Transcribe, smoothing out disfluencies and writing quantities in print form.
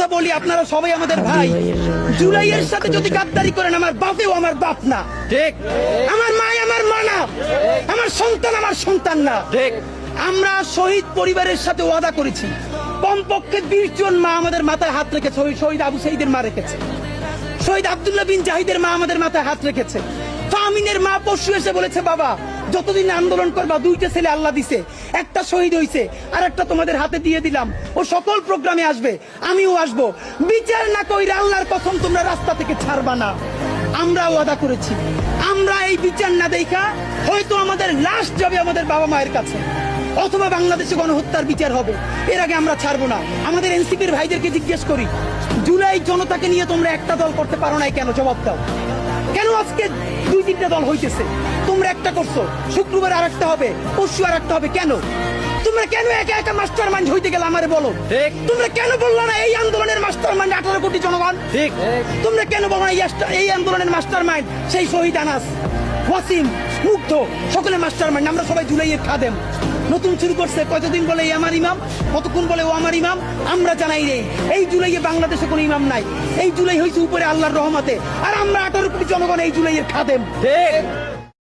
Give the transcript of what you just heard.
কথা বলি, আপনারা সবাই আমাদের ভাই। জুলাইয়ের সাথে যদি গাদ্দারি করেন, আমার বাপেও আমার বাপ না, ঠিক। আমার মা আমার মা না, আমার সন্তান আমার সন্তান না, ঠিক। আমরা শহীদ পরিবারের সাথে ওয়াদা করেছি, কমপক্ষে 20 জন মা আমাদের মাথায় হাত রেখেছে। শহীদ আবু সাইদের মা রেখেছে, শহীদ আব্দুল্লাহ বিন জাহিদের মা আমাদের মাথায় হাত রেখেছে। ফামিনের মা পরশু এসে বলেছে, বাবা যতদিন আন্দোলন করবা, 2টা ছেলে আল্লাহ দিছে, একটা শহীদ হইছে আর একটা তোমাদের হাতে দিয়ে দিলাম, ও সকল প্রোগ্রামে আসবে, আমিও আসবো। বিচার না কইরা আল্লাহর কসম তোমরা রাস্তা থেকে ছাড়বা না। আমরা ওয়াদা করেছি, আমরা এই বিচার না দেখা হয়তো আমাদের লাশ যাবে আমাদের বাবা মায়ের কাছে, অথবা বাংলাদেশে গণহত্যার বিচার হবে, এর আগে আমরা ছাড়বো না। আমাদের এনসিপির ভাইদেরকে জিজ্ঞেস করি, জুলাই জনতাকে নিয়ে তোমরা একটা দল করতে পারো নাই কেন? জবাব দাও। কেন আজকে 2-3টা দল হইতেছে? তোমরা একটা করছো, শুক্রবার আর একটা হবে, পরশু আর একটা হবে, কেন? তোমরা কেন একা একা মাস্টার মাইন্ড হইতে গেলে আমারে বলো। তোমরা কেন বললো না এই আন্দোলনের মাস্টার মাইন্ড 18 কোটি জনগণ? ঠিক। তোমরা কেন বলো না এই আন্দোলনের মাস্টার মাইন্ড সেই শহীদ আনাস, ওয়াসিম, মুগ্ধ, সকলে মাস্টার মাইন্ড, আমরা সবাই জুলাইয়ের খাদেম। নতুন শুরু করছে, কতদিন বলে এই আমার ইমাম, কতক্ষণ বলে ও আমার ইমাম, আমরা জানাই রে এই জুলাইয়ে বাংলাদেশে কোনো ইমাম নাই। এই জুলাই হয়েছে উপরে আল্লাহর রহমতে, আর আমরা 18 কোটি জনগণ এই জুলাইয়ের খাদেম। ঠিক।